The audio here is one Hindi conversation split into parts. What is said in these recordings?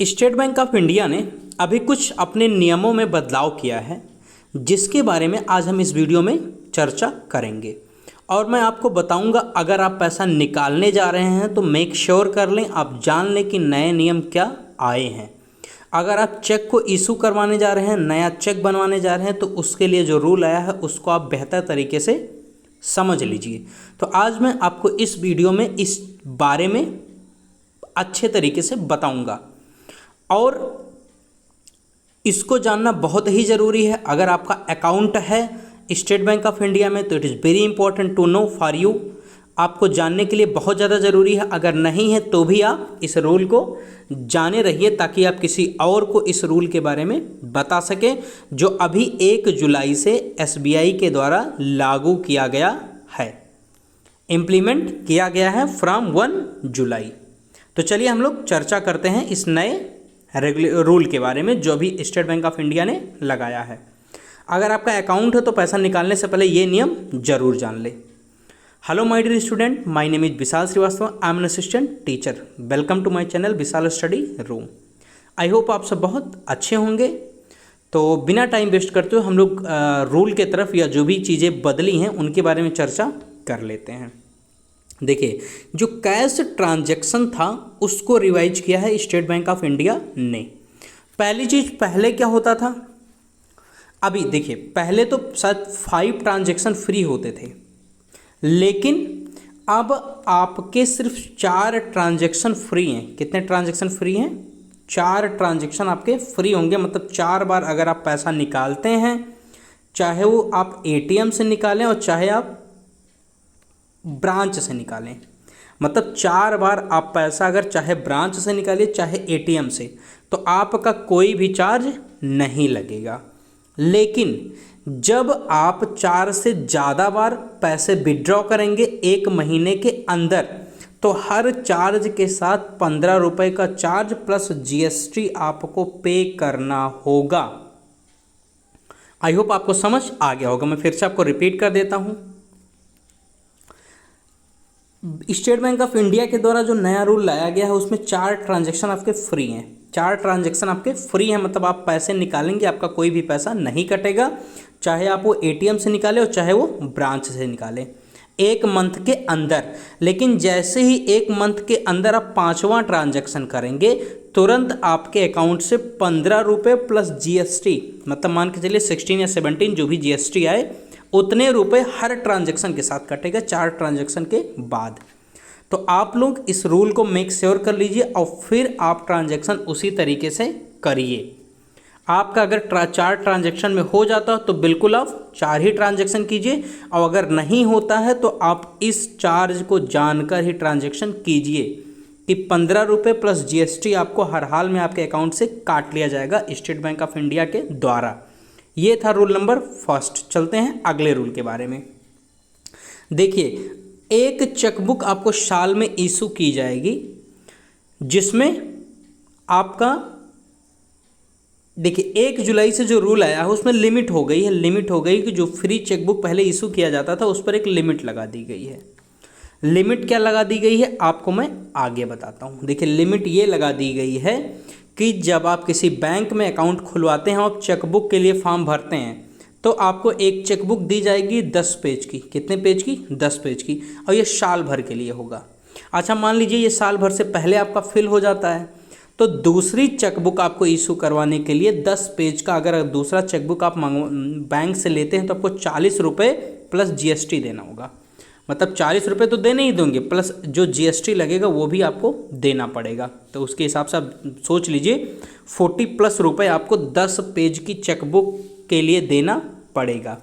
स्टेट बैंक ऑफ इंडिया ने अभी कुछ अपने नियमों में बदलाव किया है, जिसके बारे में आज हम इस वीडियो में चर्चा करेंगे। और मैं आपको बताऊंगा, अगर आप पैसा निकालने जा रहे हैं तो मेक श्योर कर लें, आप जान लें कि नए नियम क्या आए हैं। अगर आप चेक को इशू करवाने जा रहे हैं, नया चेक बनवाने जा रहे हैं, तो उसके लिए जो रूल आया है उसको आप बेहतर तरीके से समझ लीजिए। तो आज मैं आपको इस वीडियो में इस बारे में अच्छे तरीके से बताऊंगा और इसको जानना बहुत ही ज़रूरी है। अगर आपका अकाउंट है स्टेट बैंक ऑफ इंडिया में तो it is very important to know for you. आपको जानने के लिए बहुत ज़्यादा ज़रूरी है। अगर नहीं है तो भी आप इस रूल को जाने रहिए, ताकि आप किसी और को इस रूल के बारे में बता सकें, जो अभी 1 जुलाई से SBI के द्वारा लागू किया गया है, इम्प्लीमेंट किया गया है फ्रॉम 1 जुलाई। तो चलिए हम लोग चर्चा करते हैं इस नए रूल के बारे में जो अभी स्टेट बैंक ऑफ इंडिया ने लगाया है। अगर आपका अकाउंट है तो पैसा निकालने से पहले ये नियम जरूर जान ले। Hello my dear student, my name is Vishal Shrivastava, I am an assistant teacher. Welcome to my channel Vishal study room. I hope आप सब बहुत अच्छे होंगे। तो बिना टाइम वेस्ट करते हुए हम लोग रूल के तरफ या जो भी चीज़ें बदली हैं उनके बारे में चर्चा कर लेते हैं। देखिए, जो कैश ट्रांजैक्शन था उसको रिवाइज किया है स्टेट बैंक ऑफ इंडिया ने। पहली चीज़, पहले क्या होता था, अभी देखिए पहले तो शायद 5 ट्रांजैक्शन फ्री होते थे, लेकिन अब आपके सिर्फ 4 ट्रांजैक्शन फ्री हैं। कितने ट्रांजैक्शन फ्री हैं? 4 ट्रांजैक्शन आपके फ्री होंगे। मतलब 4 बार अगर आप पैसा निकालते हैं, चाहे वो आप ATM से निकालें और चाहे आप ब्रांच से निकालें, मतलब 4 बार आप पैसा अगर चाहे ब्रांच से निकालिए चाहे ATM से, तो आपका कोई भी चार्ज नहीं लगेगा। लेकिन जब आप 4 से ज़्यादा बार पैसे विड्रॉ करेंगे 1 महीने के अंदर, तो हर चार्ज के साथ 15 रुपये का चार्ज प्लस GST आपको पे करना होगा। आई होप आपको समझ आ गया होगा। मैं फिर से आपको रिपीट कर देता हूँ। स्टेट बैंक ऑफ इंडिया के द्वारा जो नया रूल लाया गया है उसमें 4 ट्रांजैक्शन आपके फ्री हैं। 4 ट्रांजैक्शन आपके फ्री हैं, मतलब आप पैसे निकालेंगे आपका कोई भी पैसा नहीं कटेगा, चाहे आप वो ATM से निकालें और चाहे वो ब्रांच से निकालें, 1 मंथ के अंदर। लेकिन जैसे ही 1 मंथ के अंदर आप 5वां ट्रांजैक्शन करेंगे, तुरंत आपके अकाउंट से 15 रुपये प्लस GST, मतलब मान के चलिए 16 या 17 जो भी GST आए, उतने रुपए हर ट्रांजैक्शन के साथ कटेगा 4 ट्रांजैक्शन के बाद। तो आप लोग इस रूल को मेक श्योर कर लीजिए और फिर आप ट्रांजैक्शन उसी तरीके से करिए। आपका अगर 4 ट्रांजैक्शन में हो जाता तो बिल्कुल आप 4 ही ट्रांजैक्शन कीजिए, और अगर नहीं होता है तो आप इस चार्ज को जानकर ही ट्रांजैक्शन कीजिए कि 15 रुपये प्लस GST आपको हर हाल में आपके अकाउंट से काट लिया जाएगा स्टेट बैंक ऑफ इंडिया के द्वारा। ये था रूल नंबर 1। चलते हैं अगले रूल के बारे में। देखिए, एक चेकबुक आपको साल में इशू की जाएगी, जिसमें आपका देखिए 1 जुलाई से जो रूल आया है उसमें लिमिट हो गई है। लिमिट हो गई कि जो फ्री चेकबुक पहले इशू किया जाता था उस पर एक लिमिट लगा दी गई है। लिमिट क्या लगा दी गई है आपको मैं आगे बताता हूँ। देखिए, लिमिट ये लगा दी गई है कि जब आप किसी बैंक में अकाउंट खुलवाते हैं और चेकबुक के लिए फॉर्म भरते हैं, तो आपको एक चेकबुक दी जाएगी 10 पेज की। कितने पेज की? 10 पेज की। और ये साल भर के लिए होगा। अच्छा, मान लीजिए ये साल भर से पहले आपका फिल हो जाता है, तो दूसरी चेकबुक आपको इशू करवाने के लिए 10 पेज का अगर दूसरा चेकबुक आप बैंक से लेते हैं तो आपको 40 रुपये प्लस GST देना होगा। मतलब 40 रुपये तो देने ही देंगे, प्लस जो GST लगेगा वो भी आपको देना पड़ेगा। तो उसके हिसाब से आप सोच लीजिए 40+ रुपये आपको 10 पेज की चेकबुक के लिए देना पड़ेगा।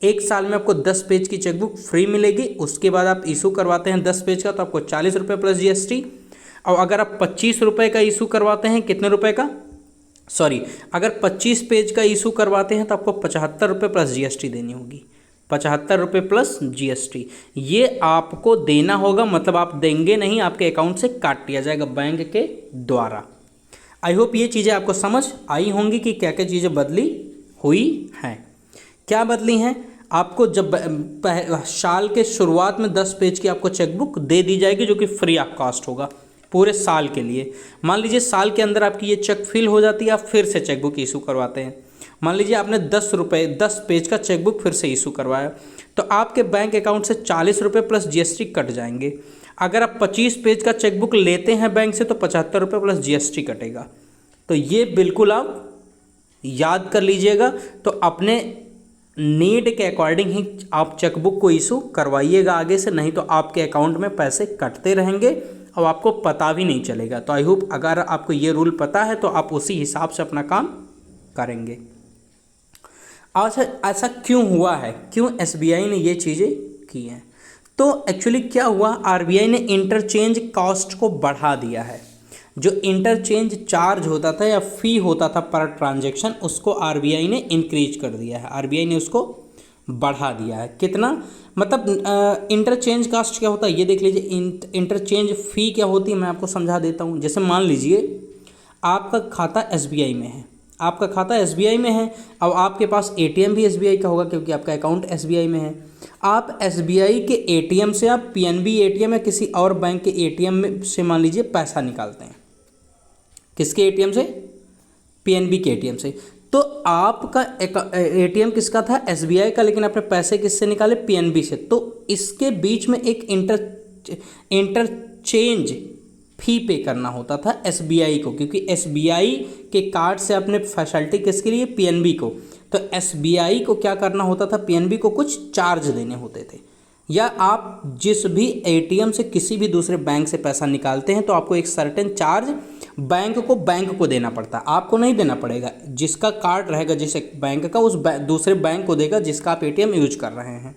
1 साल में आपको 10 पेज की चेकबुक फ्री मिलेगी। उसके बाद आप इशू करवाते हैं 10 पेज का तो आपको 40 रुपये प्लस GST। और अगर आप 25 रुपये का इशू करवाते हैं, कितने रुपये का? अगर 25 पेज का इशू करवाते हैं तो आपको 75 रुपये प्लस GST देनी होगी। 75 रुपये प्लस GST ये आपको देना होगा। मतलब आप देंगे नहीं, आपके अकाउंट से काट लिया जाएगा बैंक के द्वारा। आई होप ये चीज़ें आपको समझ आई होंगी कि क्या क्या चीज़ें बदली हुई हैं। क्या बदली हैं? आपको जब साल के शुरुआत में 10 पेज की आपको चेकबुक दे दी जाएगी, जो कि फ्री ऑफ कॉस्ट होगा। पूरे साल के लिए। मान लीजिए साल के अंदर आपकी ये चेक फिल हो जाती है, आप फिर से चेकबुक इशू करवाते हैं। मान लीजिए आपने 10 पेज का चेकबुक फिर से इशू करवाया, तो आपके बैंक अकाउंट से 40 रुपये प्लस जीएसटी कट जाएंगे। अगर आप 25 पेज का चेकबुक लेते हैं बैंक से तो 75 रुपये प्लस जीएसटी कटेगा। तो ये बिल्कुल आप याद कर लीजिएगा। तो अपने नीड के अकॉर्डिंग ही आप चेकबुक को इशू करवाइएगा आगे से, नहीं तो आपके अकाउंट में पैसे कटते रहेंगे और आपको पता भी नहीं चलेगा। तो आई होप अगर आपको ये रूल पता है तो आप उसी हिसाब से अपना काम करेंगे। अच्छा, ऐसा क्यों हुआ है, क्यों एसबीआई ने ये चीज़ें की हैं? तो एक्चुअली क्या हुआ, आरबीआई ने इंटरचेंज कॉस्ट को बढ़ा दिया है। जो इंटरचेंज चार्ज होता था या फ़ी होता था पर ट्रांजैक्शन, उसको आरबीआई ने इंक्रीज कर दिया है, आरबीआई ने उसको बढ़ा दिया है। कितना, मतलब इंटरचेंज कॉस्ट क्या होता है ये देख लीजिए। इंटरचेंज फ़ी क्या होती है मैं आपको समझा देता हूँ। जैसे मान लीजिए आपका खाता एसबीआई में है, आपका खाता एसबीआई में है, अब आपके पास एटीएम भी एसबीआई का होगा क्योंकि आपका अकाउंट एसबीआई में है। आप एसबीआई के एटीएम से आप पीएनबी एटीएम या किसी और बैंक के एटीएम में से मान लीजिए पैसा निकालते हैं। किसके एटीएम से? पीएनबी के एटीएम से। तो आपका एटीएम किसका था? एसबीआई का, लेकिन आपने पैसे किससे निकाले? पीएनबी से। तो इसके बीच में एक इंटरचेंज फी पे करना होता था एसबीआई को, क्योंकि एसबीआई के कार्ड से आपने फैसिलिटी किसके लिए? पीएनबी को। तो एसबीआई को क्या करना होता था? पीएनबी को कुछ चार्ज देने होते थे। या आप जिस भी एटीएम से किसी भी दूसरे बैंक से पैसा निकालते हैं तो आपको एक सर्टेन चार्ज बैंक को देना पड़ता है। आपको नहीं देना पड़ेगा, जिसका कार्ड रहेगा जिस बैंक का उस दूसरे बैंक को देगा जिसका आप एटीएम यूज कर रहे हैं।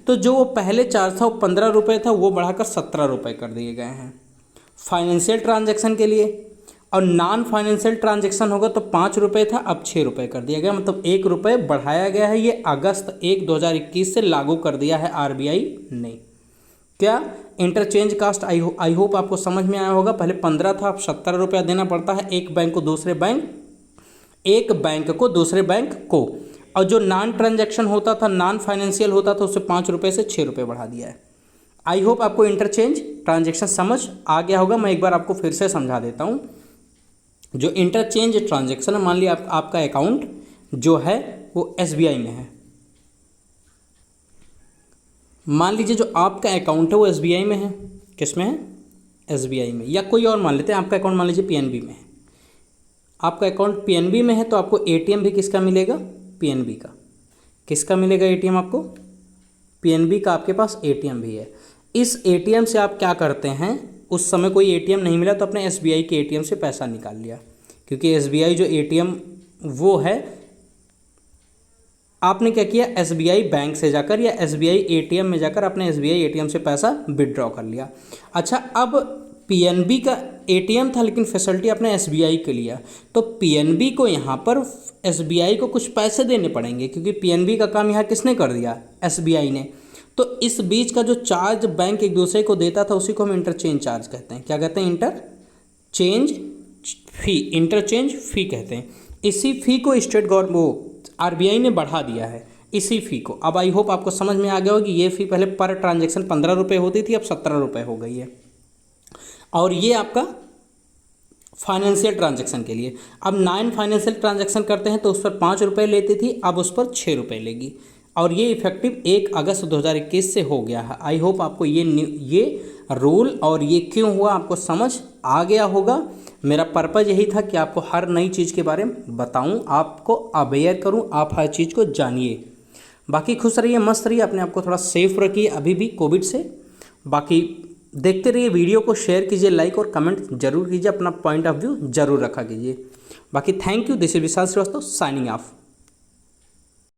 तो जो वो पहले चार्ज था वो 15 रुपये था, वो बढ़ाकर 17 रुपये कर दिए गए हैं फाइनेंशियल ट्रांजैक्शन के लिए। और नॉन फाइनेंशियल ट्रांजैक्शन होगा तो 5 रुपये था, अब 6 रुपये कर दिया गया, मतलब 1 रुपये बढ़ाया गया है। ये अगस्त 1, 2021 से लागू कर दिया है आरबीआई ने। क्या? Interchange cast. आई होप आपको समझ में आया होगा। पहले 15 था, अब 17 रुपया देना पड़ता है एक बैंक को दूसरे बैंक को। और जो नॉन ट्रांजैक्शन होता था, नॉन फाइनेंशियल होता था, उससे 5 रुपये से 6 रुपये बढ़ा दिया है। आई होप आपको इंटरचेंज ट्रांजैक्शन समझ आ गया होगा। मैं एक बार आपको फिर से समझा देता हूँ। जो इंटरचेंज ट्रांजैक्शन है, मान लिया आपका अकाउंट जो है वो एसबीआई में है। मान लीजिए जो आपका अकाउंट है वो एसबीआई में है। किस में है? एसबीआई में। या कोई और मान लेते हैं, आपका अकाउंट मान लीजिए पीएनबी में है। आपका अकाउंट पीएनबी में है तो आपको एटीएम भी किसका मिलेगा? पीएनबी का। किसका मिलेगा एटीएम आपको? पीएनबी का। आपके पास एटीएम भी है। इस एटीएम से आप क्या करते हैं, उस समय कोई एटीएम नहीं मिला तो अपने एसबीआई के एटीएम से पैसा निकाल लिया, क्योंकि एसबीआई जो एटीएम वो है, आपने क्या किया, एसबीआई बैंक से जाकर या एसबीआई एटीएम में जाकर अपने एसबीआई एटीएम से पैसा विड्रॉ कर लिया। अच्छा, अब पीएनबी का एटीएम था लेकिन फैसिलिटी आपने एसबीआई के लिया, तो पीएनबी को यहाँ पर एसबीआई को कुछ पैसे देने पड़ेंगे, क्योंकि पीएनबी का काम यहाँ किसने कर दिया? एसबीआई ने। तो इस बीच का जो चार्ज बैंक एक दूसरे को देता था उसी को हम इंटरचेंज चार्ज कहते हैं। क्या कहते हैं? इंटरचेंज फ़ी कहते हैं। इसी फ़ी को स्टेट गवर्नमेंट आरबीआई ने बढ़ा दिया है, इसी फ़ी को। अब आई होप आपको समझ में आ गया होगा कि ये फ़ी पहले पर ट्रांजैक्शन 15 रुपये होती थी, अब 17 रुपये हो गई है। और ये आपका फाइनेंशियल ट्रांजैक्शन के लिए। अब नॉन फाइनेंशियल ट्रांजैक्शन करते हैं तो उस पर 5 रुपये लेती थी, अब उस पर 6 रुपये लेगी। और ये इफेक्टिव 1 अगस्त 2021 से हो गया है। आई होप आपको ये रूल और ये क्यों हुआ आपको समझ आ गया होगा। मेरा पर्पज़ यही था कि आपको हर नई चीज़ के बारे में बताऊं, आपको अवेयर करूं, आप हर चीज़ को जानिए। बाकी खुश रहिए, मस्त रहिए, अपने आप को थोड़ा सेफ रखिए अभी भी कोविड से। बाकी देखते रहिए, वीडियो को शेयर कीजिए, लाइक और कमेंट जरूर कीजिए, अपना पॉइंट ऑफ व्यू जरूर रखा कीजिए। बाकी thank you. This is Vishal Shrivastava signing of.